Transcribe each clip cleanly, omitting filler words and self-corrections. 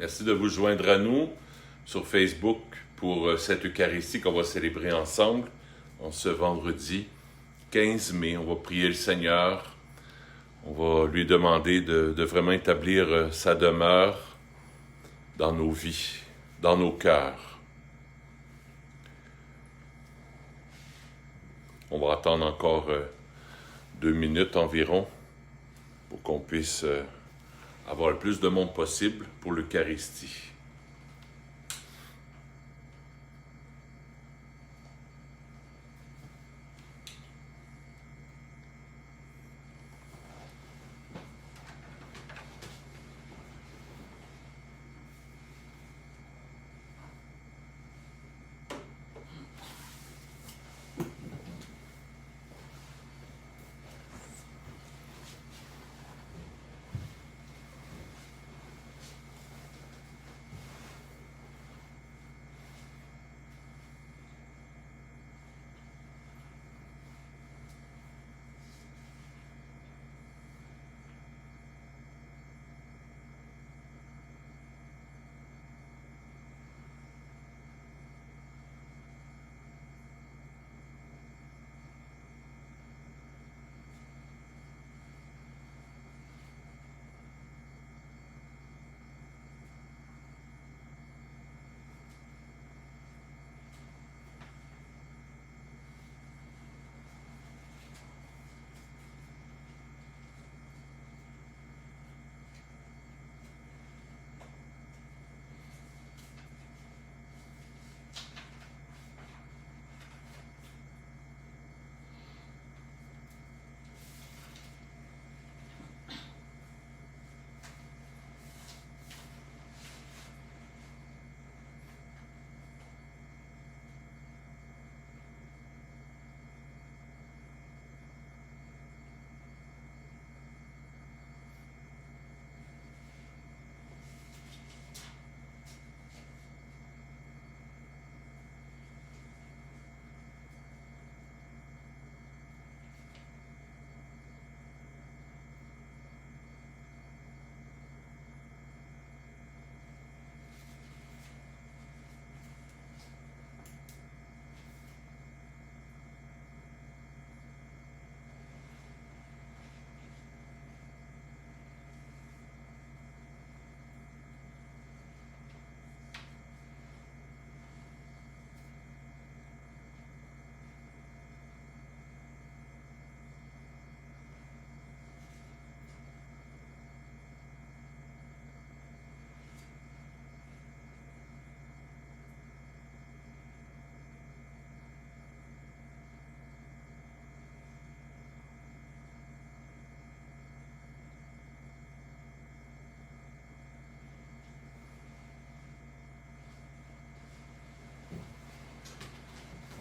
Merci de vous joindre à nous sur Facebook pour cette Eucharistie qu'on va célébrer ensemble en ce vendredi 15 mai. On va prier le Seigneur. On va lui demander de vraiment établir sa demeure dans nos vies, dans nos cœurs. On va attendre encore 2 minutes environ pour qu'on puisse avoir le plus de monde possible pour l'Eucharistie.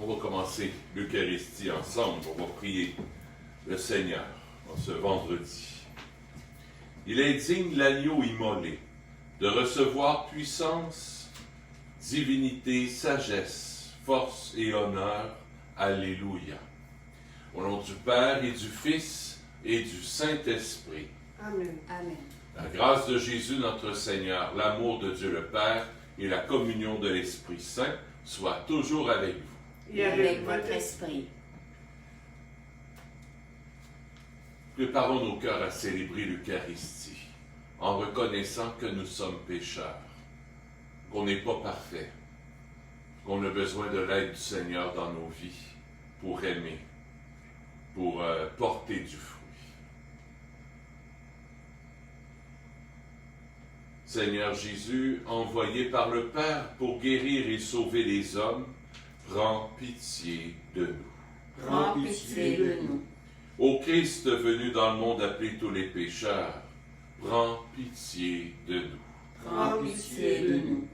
On va commencer l'Eucharistie ensemble. On va prier le Seigneur en ce vendredi. Il est digne l'agneau immolé de recevoir puissance, divinité, sagesse, force et honneur. Alléluia. Au nom du Père et du Fils et du Saint-Esprit. Amen. Amen. La grâce de Jésus notre Seigneur, l'amour de Dieu le Père et la communion de l'Esprit Saint soient toujours avec vous. Et avec votre esprit. Préparons nos cœurs à célébrer l'Eucharistie en reconnaissant que nous sommes pécheurs, qu'on n'est pas parfaits, qu'on a besoin de l'aide du Seigneur dans nos vies pour aimer, pour porter du fruit. Seigneur Jésus, envoyé par le Père pour guérir et sauver les hommes, prends pitié de nous. Prends pitié de nous. Ô Christ venu dans le monde appeler tous les pécheurs, prends pitié de nous. Prends pitié de nous.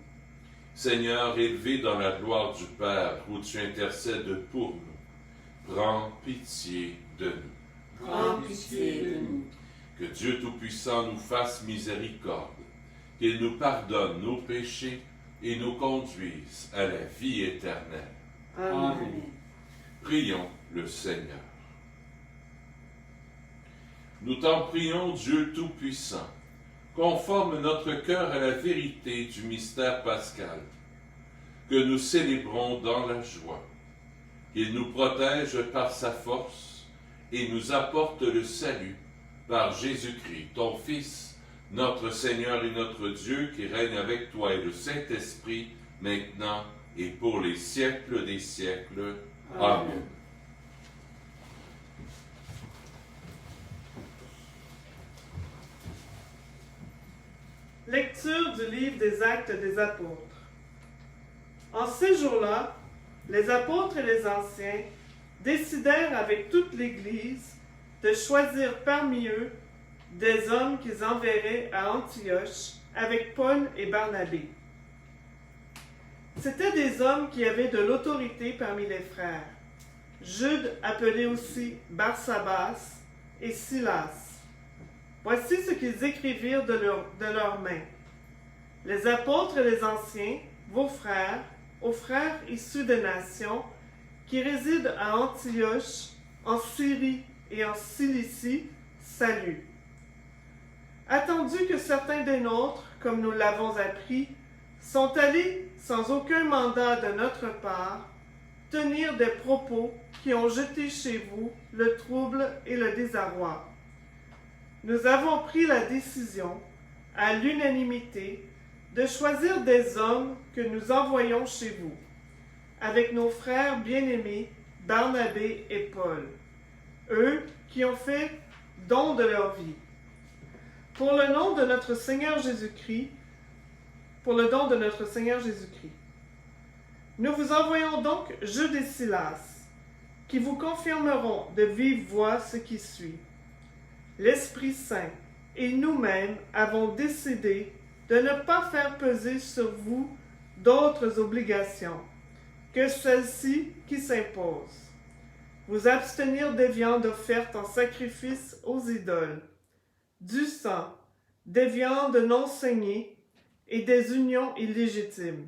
Seigneur, élevé dans la gloire du Père, où tu intercèdes pour nous, prends pitié de nous. Prends pitié de nous. Que Dieu Tout-Puissant nous fasse miséricorde, qu'il nous pardonne nos péchés et nous conduise à la vie éternelle. Amen. Prions le Seigneur. Nous t'en prions, Dieu Tout-Puissant, conforme notre cœur à la vérité du mystère pascal, que nous célébrons dans la joie. Qu'il nous protège par sa force et nous apporte le salut par Jésus-Christ, ton Fils, notre Seigneur et notre Dieu, qui règne avec toi et le Saint-Esprit, maintenant et pour les siècles des siècles. Amen. Lecture du livre des Actes des Apôtres. En ces jours-là, les apôtres et les anciens décidèrent avec toute l'Église de choisir parmi eux des hommes qu'ils enverraient à Antioche avec Paul et Barnabé. C'étaient des hommes qui avaient de l'autorité parmi les frères. Jude, appelé aussi Barsabas, et Silas. Voici ce qu'ils écrivirent de leurs mains. Les apôtres et les anciens, vos frères, aux frères issus des nations, qui résident à Antioche, en Syrie et en Cilicie, salut. Attendu que certains des nôtres, comme nous l'avons appris, sont allés sans aucun mandat de notre part, tenir des propos qui ont jeté chez vous le trouble et le désarroi. Nous avons pris la décision, à l'unanimité, de choisir des hommes que nous envoyons chez vous, avec nos frères bien-aimés Barnabé et Paul, eux qui ont fait don de leur vie. Pour le nom de notre Seigneur Jésus-Christ, pour le don de notre Seigneur Jésus-Christ. Nous vous envoyons donc Jude et Silas, qui vous confirmeront de vive voix ce qui suit. L'Esprit Saint et nous-mêmes avons décidé de ne pas faire peser sur vous d'autres obligations que celles-ci qui s'imposent. Vous abstenir des viandes offertes en sacrifice aux idoles, du sang, des viandes non saignées et des unions illégitimes.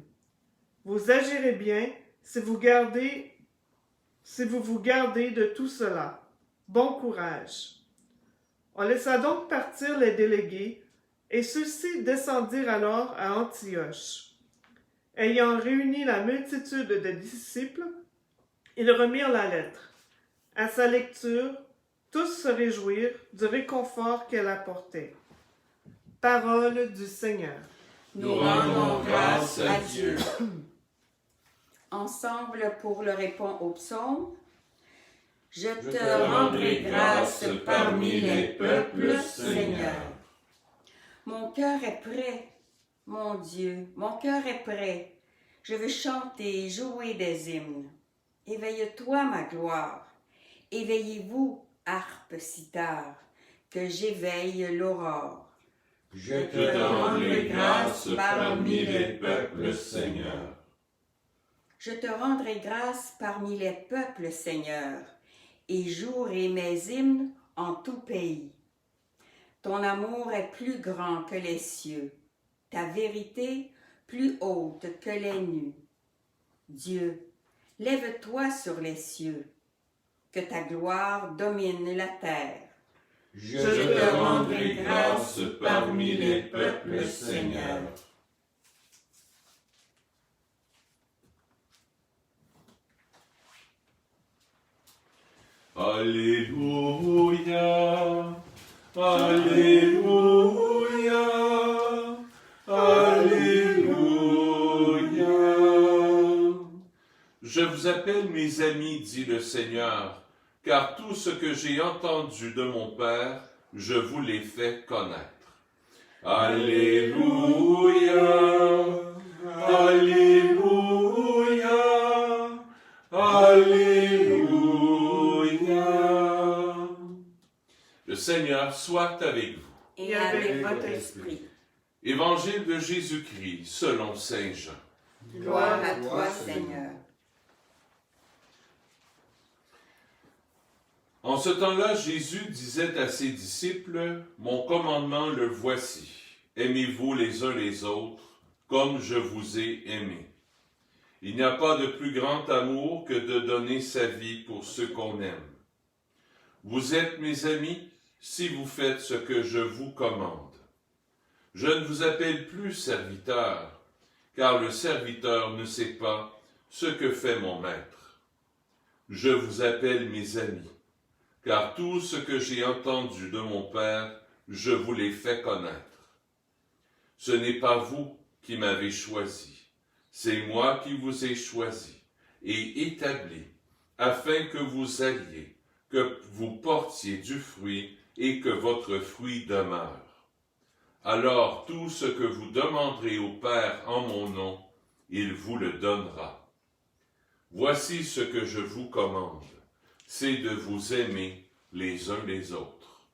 Vous agirez bien si vous vous gardez de tout cela. Bon courage. On laissa donc partir les délégués, et ceux-ci descendirent alors à Antioche. Ayant réuni la multitude de disciples, ils remirent la lettre. À sa lecture, tous se réjouirent du réconfort qu'elle apportait. Parole du Seigneur. Nous rendons grâce à Dieu. Ensemble pour le répond au psaume. Je te rendrai grâce parmi les peuples, Seigneur. Mon cœur est prêt, mon Dieu, mon cœur est prêt. Je veux chanter et jouer des hymnes. Éveille-toi, ma gloire. Éveillez-vous, harpe cithare, que j'éveille l'aurore. Je te rendrai grâce parmi les peuples, Seigneur. Je te rendrai grâce parmi les peuples, Seigneur, et jouerai mes hymnes en tout pays. Ton amour est plus grand que les cieux, ta vérité plus haute que les nues. Dieu, lève-toi sur les cieux, que ta gloire domine la terre. Je te rendrai grâce parmi les peuples, Seigneur. Alléluia, Alléluia, Alléluia. Je vous appelle mes amis, dit le Seigneur, car tout ce que j'ai entendu de mon Père, je vous l'ai fait connaître. Alléluia, Alléluia, Alléluia. Le Seigneur soit avec vous. Et avec votre esprit. Évangile de Jésus-Christ selon saint Jean. Gloire à toi, Seigneur. En ce temps-là, Jésus disait à ses disciples, « Mon commandement le voici, aimez-vous les uns les autres, comme je vous ai aimés. Il n'y a pas de plus grand amour que de donner sa vie pour ceux qu'on aime. Vous êtes mes amis si vous faites ce que je vous commande. Je ne vous appelle plus serviteur, car le serviteur ne sait pas ce que fait mon maître. Je vous appelle mes amis, car tout ce que j'ai entendu de mon Père, je vous l'ai fait connaître. Ce n'est pas vous qui m'avez choisi, c'est moi qui vous ai choisi et établi, afin que vous alliez, que vous portiez du fruit et que votre fruit demeure. Alors tout ce que vous demanderez au Père en mon nom, il vous le donnera. Voici ce que je vous commande, c'est de vous aimer les uns les autres.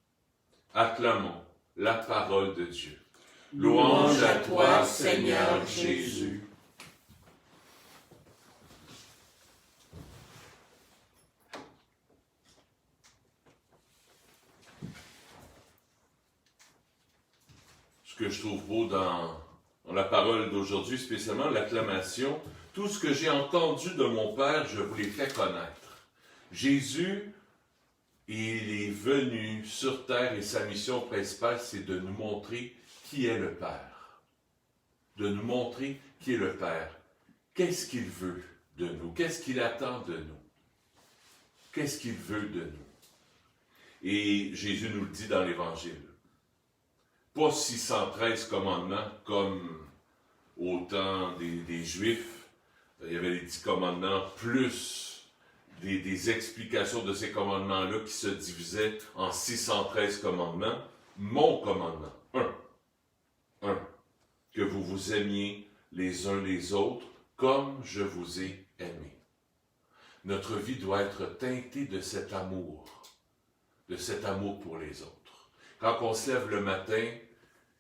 Acclamons la parole de Dieu. Louange à toi, Seigneur Jésus. Ce que je trouve beau dans la parole d'aujourd'hui, spécialement l'acclamation, tout ce que j'ai entendu de mon Père, je vous l'ai fait connaître. Jésus, il est venu sur terre et sa mission principale, c'est de nous montrer qui est le Père. De nous montrer qui est le Père. Qu'est-ce qu'il veut de nous? Qu'est-ce qu'il attend de nous? Qu'est-ce qu'il veut de nous? Et Jésus nous le dit dans l'Évangile. Pas 613 commandements comme au temps des Juifs. Il y avait les 10 commandements plus des explications de ces commandements-là qui se divisaient en 613 commandements. Mon commandement, un, que vous vous aimiez les uns les autres comme je vous ai aimé. Notre vie doit être teintée de cet amour pour les autres. Quand on se lève le matin,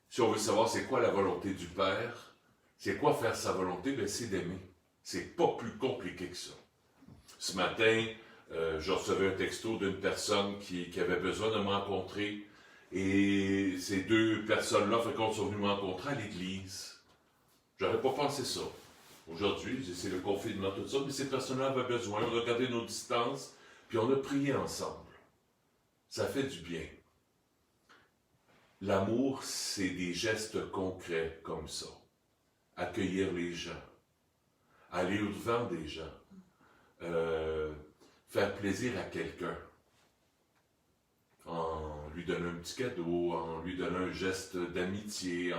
si on veut savoir c'est quoi la volonté du Père, c'est quoi faire sa volonté, bien c'est d'aimer. C'est pas plus compliqué que ça. Ce matin, je recevais un texto d'une personne qui avait besoin de me rencontrer, et ces deux personnes-là, sont venues me rencontrer à l'église. J'aurais pas pensé ça. Aujourd'hui, c'est le confinement, tout ça, mais ces personnes-là avaient besoin, on a regardé nos distances, puis on a prié ensemble. Ça fait du bien. L'amour, c'est des gestes concrets comme ça. Accueillir les gens, aller au-devant des gens, faire plaisir à quelqu'un, en lui donnant un petit cadeau, en lui donnant un geste d'amitié,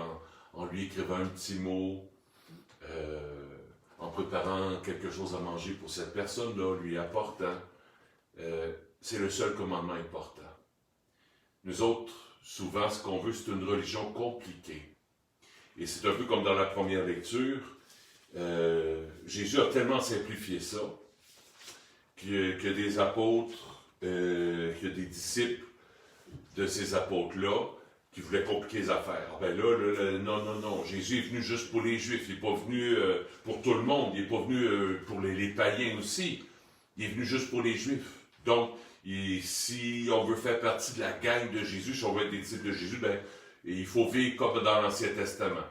en lui écrivant un petit mot, en préparant quelque chose à manger pour cette personne-là, lui apportant. C'est le seul commandement important. Nous autres, souvent, ce qu'on veut, c'est une religion compliquée. Et c'est un peu comme dans la première lecture. Jésus a tellement simplifié ça que des apôtres, que des disciples de ces apôtres-là qui voulaient compliquer les affaires. Ah ben là, non. Jésus est venu juste pour les Juifs. Il n'est pas venu pour tout le monde. Il n'est pas venu pour les païens aussi. Il est venu juste pour les Juifs. Donc, si on veut faire partie de la gang de Jésus, si on veut être des disciples de Jésus, ben, il faut vivre comme dans l'Ancien Testament.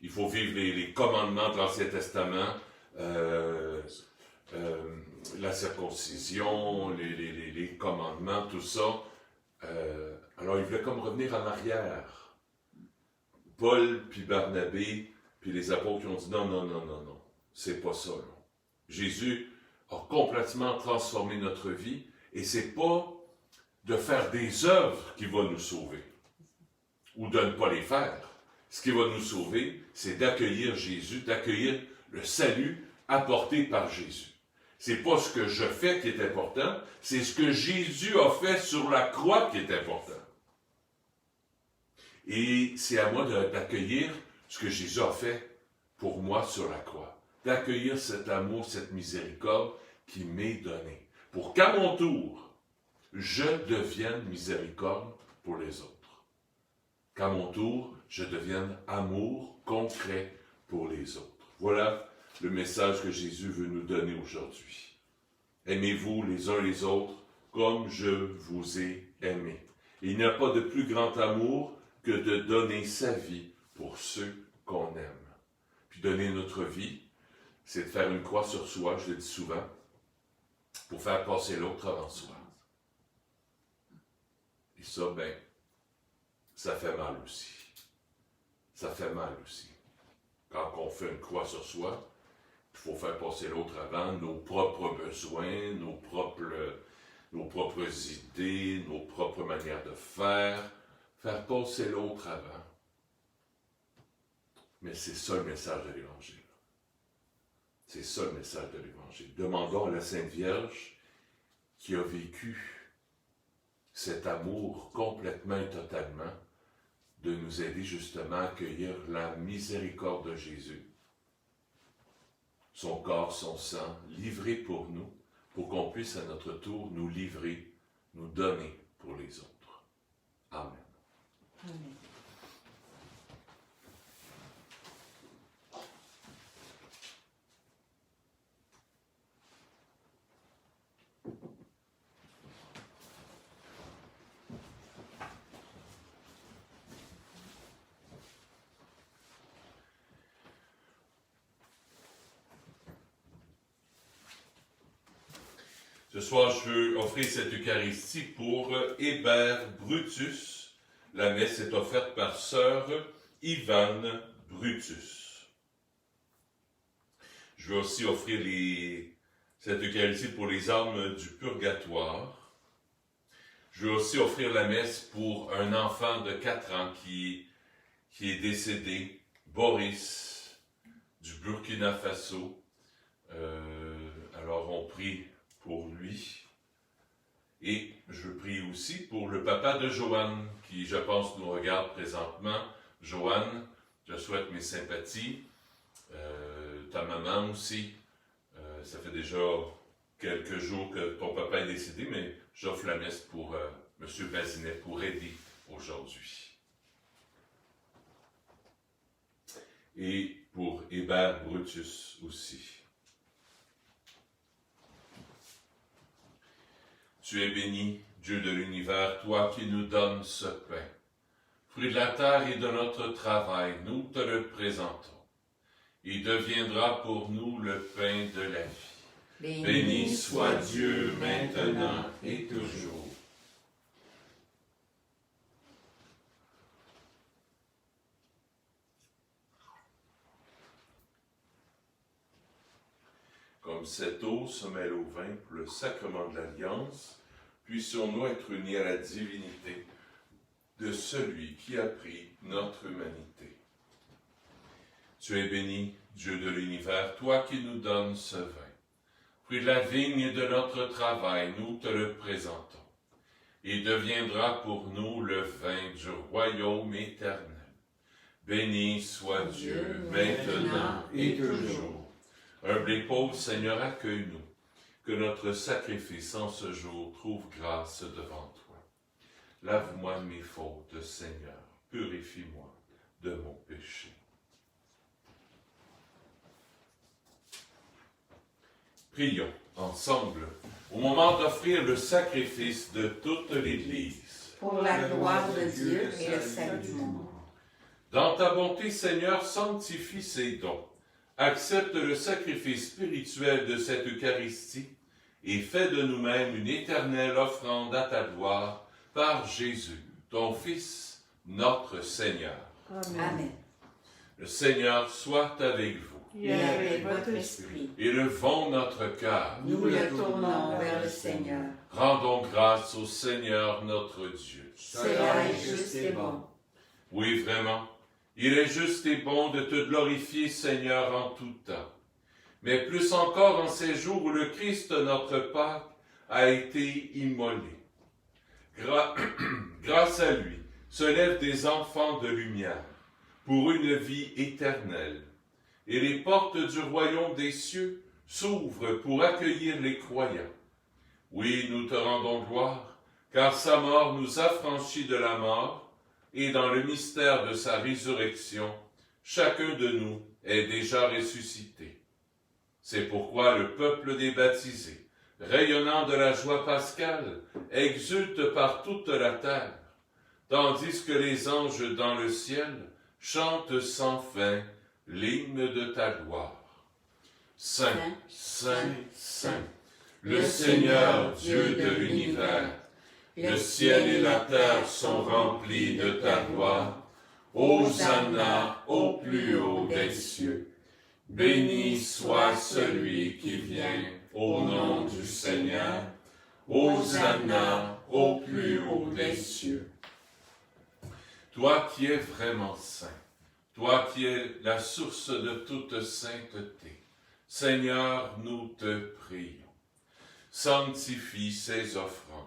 Il faut vivre les commandements de l'Ancien Testament, la circoncision, les commandements, tout ça. Alors, il voulait comme revenir en arrière. Paul, puis Barnabé, puis les apôtres qui ont dit non, c'est pas ça. Non. Jésus a complètement transformé notre vie, et c'est pas de faire des œuvres qui va nous sauver, ou de ne pas les faire. Ce qui va nous sauver, c'est d'accueillir Jésus, d'accueillir le salut apporté par Jésus. C'est pas ce que je fais qui est important, c'est ce que Jésus a fait sur la croix qui est important. Et c'est à moi d'accueillir ce que Jésus a fait pour moi sur la croix. D'accueillir cet amour, cette miséricorde qui m'est donnée. Pour qu'à mon tour, je devienne miséricorde pour les autres. Qu'à mon tour, je devienne amour concret pour les autres. Voilà le message que Jésus veut nous donner aujourd'hui. Aimez-vous les uns les autres comme je vous ai aimé. Il n'y a pas de plus grand amour que de donner sa vie pour ceux qu'on aime. Puis donner notre vie, c'est de faire une croix sur soi, je le dis souvent, pour faire passer l'autre avant soi. Et ça, ça fait mal aussi. ça fait mal aussi. Quand on fait une croix sur soi, il faut faire passer l'autre avant, nos propres besoins, nos propres idées, nos propres manières de faire passer l'autre avant. Mais c'est ça le message de l'Évangile. C'est ça le message de l'Évangile. Demandons à la Sainte Vierge qui a vécu cet amour complètement et totalement de nous aider justement à accueillir la miséricorde de Jésus. Son corps, son sang, livré pour nous, pour qu'on puisse à notre tour nous livrer, nous donner pour les autres. Amen. Amen. Ce soir, je veux offrir cette Eucharistie pour Hébert Brutus. La messe est offerte par sœur Yvonne Brutus. Je veux aussi offrir cette Eucharistie pour les âmes du purgatoire. Je veux aussi offrir la messe pour un enfant de 4 ans qui est décédé, Boris, du Burkina Faso. Alors on prie pour lui. Et je prie aussi pour le papa de Joanne, qui, je pense, nous regarde présentement. Joanne, je souhaite mes sympathies. Ta maman aussi. Ça fait déjà quelques jours que ton papa est décédé, mais j'offre la messe pour M. Bazinet, pour aider aujourd'hui. Et pour Hébert Brutus aussi. Tu es béni, Dieu de l'univers, toi qui nous donnes ce pain. Fruit de la terre et de notre travail, nous te le présentons. Il deviendra pour nous le pain de la vie. Béni soit Dieu maintenant et toujours. Comme cette eau se mêle au vin pour le sacrement de l'Alliance, puissions-nous être unis à la divinité de celui qui a pris notre humanité. Tu es béni, Dieu de l'univers, toi qui nous donnes ce vin. Fruit de la vigne et de notre travail, nous te le présentons. Il deviendra pour nous le vin du royaume éternel. Béni soit Dieu, maintenant et toujours. Humble et pauvre Seigneur, accueille-nous, que notre sacrifice en ce jour trouve grâce devant toi. Lave-moi de mes fautes, Seigneur, purifie-moi de mon péché. Prions ensemble au moment d'offrir le sacrifice de toute l'Église. Pour la gloire de Dieu et le salut du monde. Dans ta bonté, Seigneur, sanctifie ces dons. Accepte le sacrifice spirituel de cette Eucharistie et fais de nous-mêmes une éternelle offrande à ta gloire par Jésus, ton Fils, notre Seigneur. Amen. Le Seigneur soit avec vous. Et avec votre esprit. Élevons notre cœur. Nous le tournons vers le Seigneur. Rendons grâce au Seigneur notre Dieu. Cela est juste et bon. Oui, vraiment. Il est juste et bon de te glorifier, Seigneur, en tout temps. Mais plus encore en ces jours où le Christ, notre Pâque, a été immolé. Grâce à lui, se lèvent des enfants de lumière pour une vie éternelle. Et les portes du royaume des cieux s'ouvrent pour accueillir les croyants. Oui, nous te rendons gloire, car sa mort nous a franchis de la mort, et dans le mystère de sa résurrection, chacun de nous est déjà ressuscité. C'est pourquoi le peuple des baptisés, rayonnant de la joie pascale, exulte par toute la terre, tandis que les anges dans le ciel chantent sans fin l'hymne de ta gloire. Saint, Saint, Saint, le Seigneur Dieu de l'univers, le ciel et la terre sont remplis de ta gloire. Hosanna au plus haut des cieux. Béni soit celui qui vient au nom du Seigneur. Hosanna au plus haut des cieux. Toi qui es vraiment saint, toi qui es la source de toute sainteté, Seigneur, nous te prions. Sanctifie ces offrandes,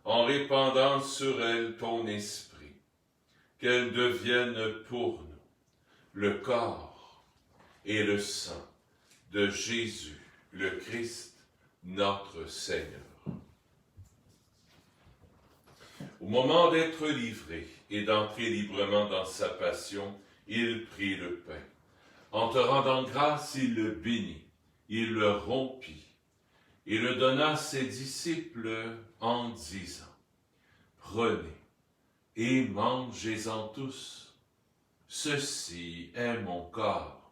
en répandant sur elles ton esprit, qu'elles deviennent pour nous le corps et le sang de Jésus, le Christ, notre Seigneur. Au moment d'être livré et d'entrer librement dans sa passion, il prit le pain. En te rendant grâce, il le bénit, il le rompit et le donna à ses disciples en disant, « Prenez et mangez-en tous, ceci est mon corps,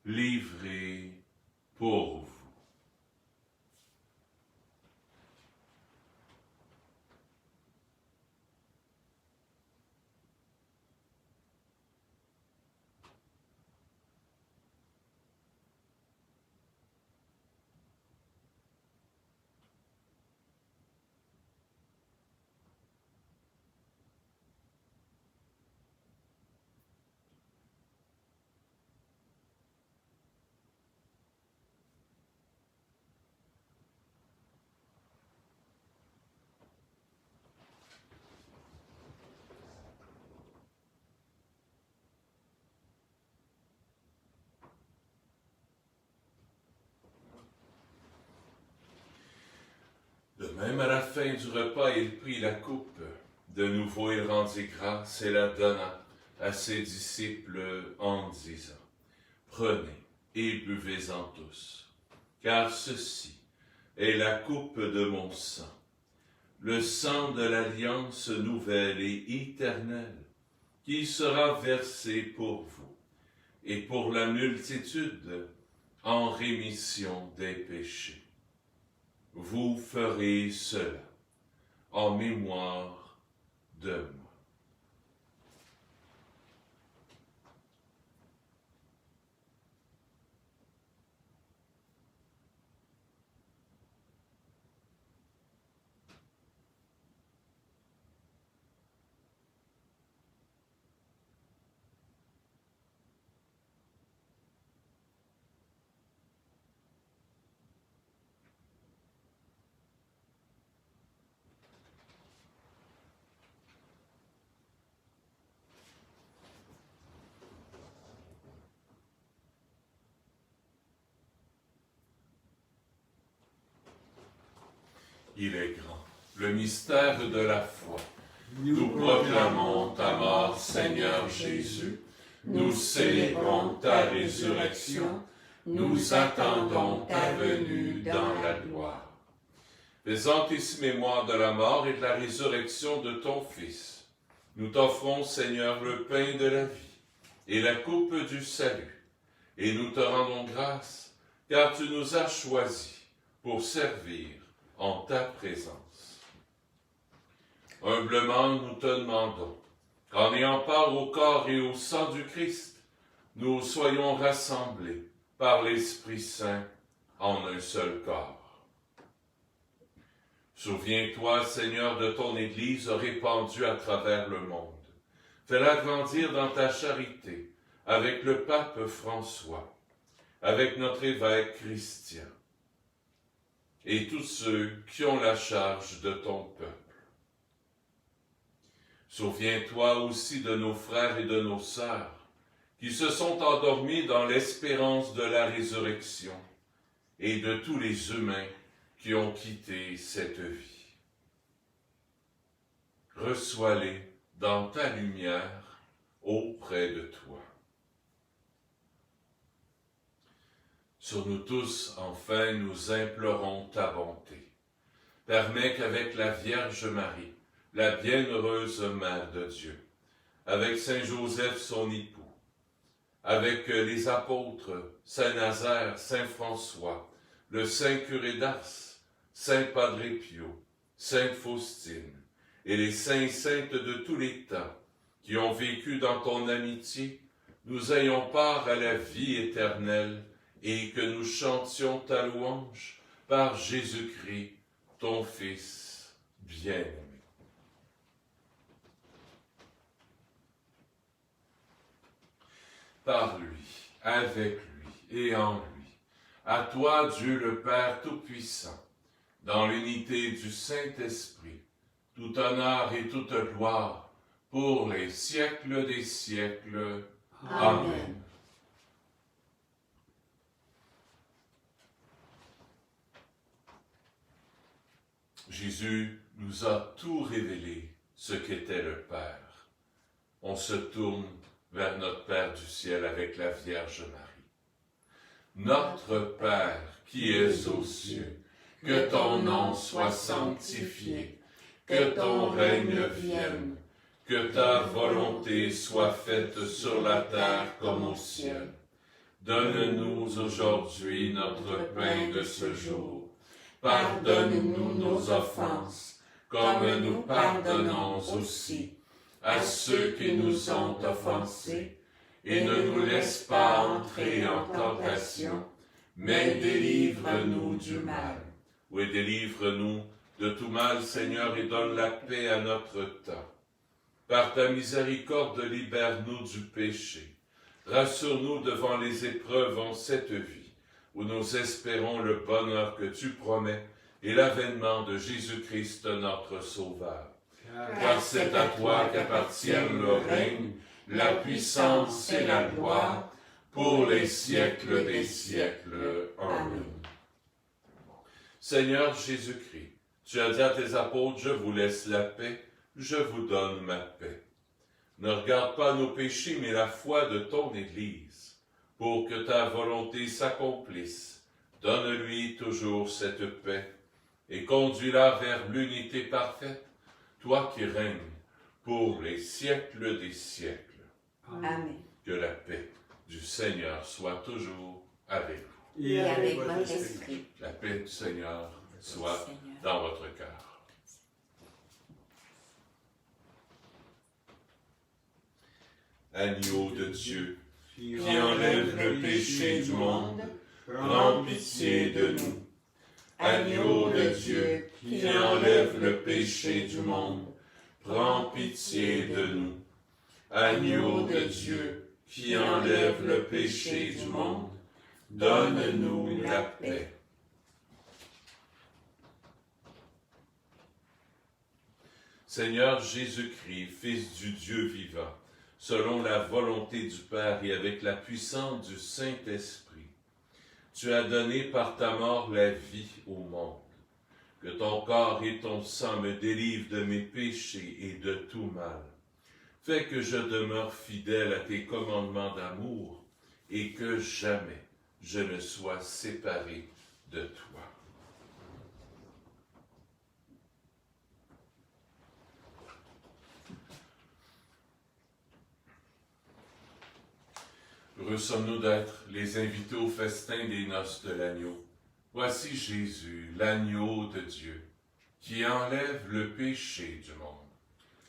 livré pour vous. » De même, à la fin du repas, il prit la coupe. De nouveau, il rendit grâce et la donna à ses disciples en disant, « Prenez et buvez-en tous, car ceci est la coupe de mon sang, le sang de l'alliance nouvelle et éternelle, qui sera versé pour vous et pour la multitude en rémission des péchés. Vous ferez cela en mémoire de moi. » Il est grand, le mystère de la foi. Nous proclamons ta mort, Seigneur Jésus. Nous célébrons ta résurrection. Nous attendons ta venue dans la gloire. Faisant ici mémoire de la mort et de la résurrection de ton Fils, nous t'offrons, Seigneur, le pain de la vie et la coupe du salut. Et nous te rendons grâce, car tu nous as choisis pour servir en ta présence. Humblement, nous te demandons qu'en ayant part au corps et au sang du Christ, nous soyons rassemblés par l'Esprit Saint en un seul corps. Souviens-toi, Seigneur, de ton Église répandue à travers le monde. Fais-la grandir dans ta charité avec le pape François, avec notre évêque Christian, et tous ceux qui ont la charge de ton peuple. Souviens-toi aussi de nos frères et de nos sœurs qui se sont endormis dans l'espérance de la résurrection et de tous les humains qui ont quitté cette vie. Reçois-les dans ta lumière auprès de toi. Sur nous tous, enfin, nous implorons ta bonté. Permets qu'avec la Vierge Marie, la bienheureuse Mère de Dieu, avec Saint Joseph son époux, avec les apôtres, Saint Nazaire, Saint François, le Saint curé d'Ars, Saint Padre Pio, Sainte Faustine, et les saints et saintes de tous les temps, qui ont vécu dans ton amitié, nous ayons part à la vie éternelle et que nous chantions ta louange par Jésus-Christ, ton Fils bien-aimé. Par lui, avec lui et en lui, à toi Dieu le Père Tout-Puissant, dans l'unité du Saint-Esprit, tout honneur et toute gloire pour les siècles des siècles. Amen. Jésus nous a tout révélé ce qu'était le Père. On se tourne vers notre Père du ciel avec la Vierge Marie. Notre Père qui es aux cieux, que ton nom soit sanctifié, que ton règne vienne, que ta volonté soit faite sur la terre comme au ciel. Donne-nous aujourd'hui notre pain de ce jour. Pardonne-nous nos offenses, comme nous pardonnons aussi à ceux qui nous ont offensés, et ne nous laisse pas entrer en tentation, mais délivre-nous du mal. Oui, délivre-nous de tout mal, Seigneur, et donne la paix à notre temps. Par ta miséricorde, libère-nous du péché. Rassure-nous devant les épreuves en cette vie, où nous espérons le bonheur que tu promets et l'avènement de Jésus-Christ, notre Sauveur. Car c'est à toi qu'appartiennent le règne, la puissance et la gloire, pour les siècles des siècles. Amen. Seigneur Jésus-Christ, tu as dit à tes apôtres, je vous laisse la paix, je vous donne ma paix. Ne regarde pas nos péchés, mais la foi de ton Église, pour que ta volonté s'accomplisse. Donne-lui toujours cette paix, et conduis-la vers l'unité parfaite, toi qui règnes pour les siècles des siècles. Amen. Que la paix du Seigneur soit toujours avec vous. Et avec votre esprit. La paix du Seigneur soit dans votre cœur. Agneau de Dieu, qui enlève le péché du monde, prends pitié de nous. Agneau de Dieu, qui enlève le péché du monde, prends pitié de nous. Agneau de Dieu, qui enlève le péché du monde, donne-nous la paix. Seigneur Jésus-Christ, Fils du Dieu vivant, selon la volonté du Père et avec la puissance du Saint-Esprit, tu as donné par ta mort la vie au monde. Que ton corps et ton sang me délivrent de mes péchés et de tout mal. Fais que je demeure fidèle à tes commandements d'amour et que jamais je ne sois séparé de toi. Heureux sommes-nous d'être les invités au festin des noces de l'agneau. Voici Jésus, l'agneau de Dieu, qui enlève le péché du monde.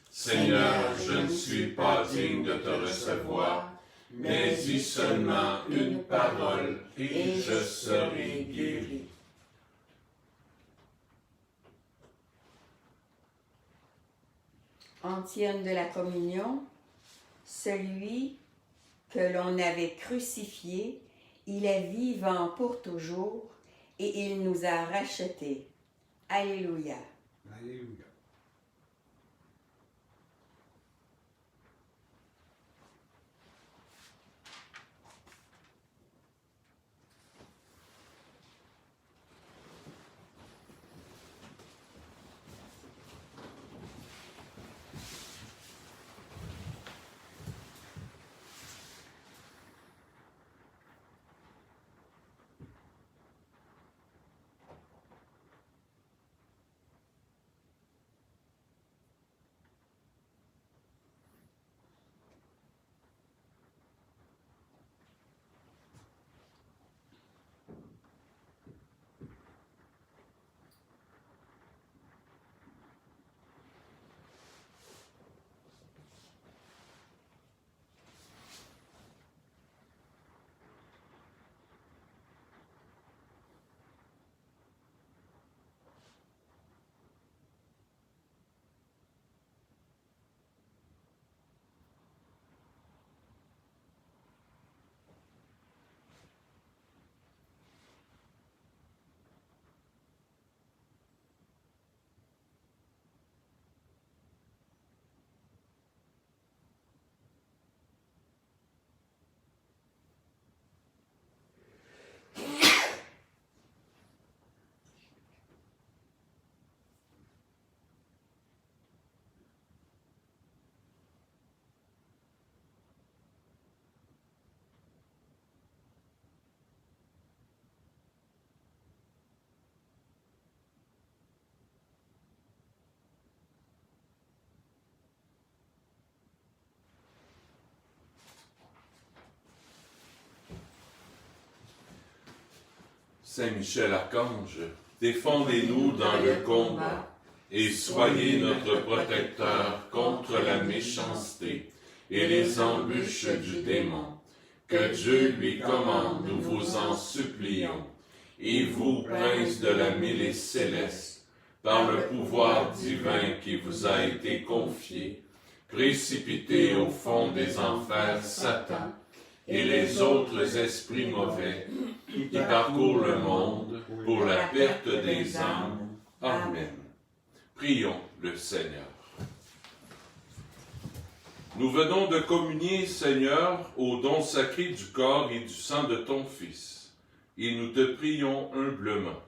Seigneur, je ne suis pas digne de te recevoir, mais dis seulement une parole et je serai guéri. Antienne de la communion, celui que l'on avait crucifié, il est vivant pour toujours et il nous a rachetés. Alléluia. Alléluia. Saint Michel Archange, défendez-nous dans le combat et soyez notre protecteur contre la méchanceté et les embûches du démon. Que Dieu lui commande, nous vous en supplions. Et vous, prince de la milice céleste, par le pouvoir divin qui vous a été confié, précipitez au fond des enfers Satan et les autres esprits mauvais qui parcourent le monde pour la perte des âmes. Amen. Prions le Seigneur. Nous venons de communier, Seigneur, au don sacré du corps et du sang de ton Fils, et nous te prions humblement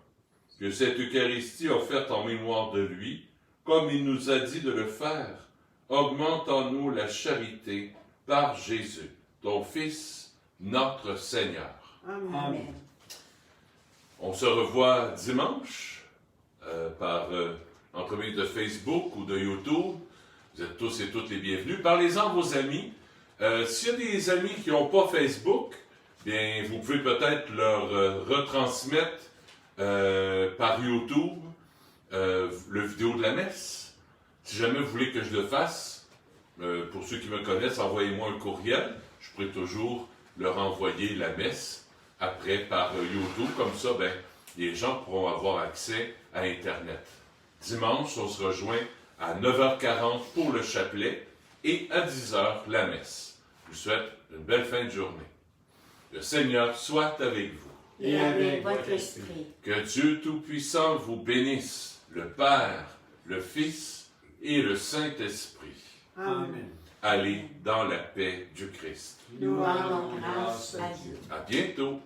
que cette Eucharistie offerte en mémoire de lui, comme il nous a dit de le faire, augmente en nous la charité par Jésus, ton Fils, notre Seigneur. Amen. On se revoit dimanche par l'entremise de Facebook ou de YouTube. Vous êtes tous et toutes les bienvenus. Parlez-en à vos amis. S'il y a des amis qui n'ont pas Facebook, bien, vous pouvez peut-être leur retransmettre par YouTube le vidéo de la messe. Si jamais vous voulez que je le fasse, pour ceux qui me connaissent, envoyez-moi un courriel. Je pourrai toujours leur envoyer la messe après par YouTube. Comme ça, ben, les gens pourront avoir accès à Internet. Dimanche, on se rejoint à 9h40 pour le chapelet et à 10h la messe. Je vous souhaite une belle fin de journée. Le Seigneur soit avec vous. Et avec votre esprit. Que Dieu Tout-Puissant vous bénisse, le Père, le Fils et le Saint-Esprit. Amen. Allez dans la paix du Christ. Nous rendons grâce à Dieu. À bientôt.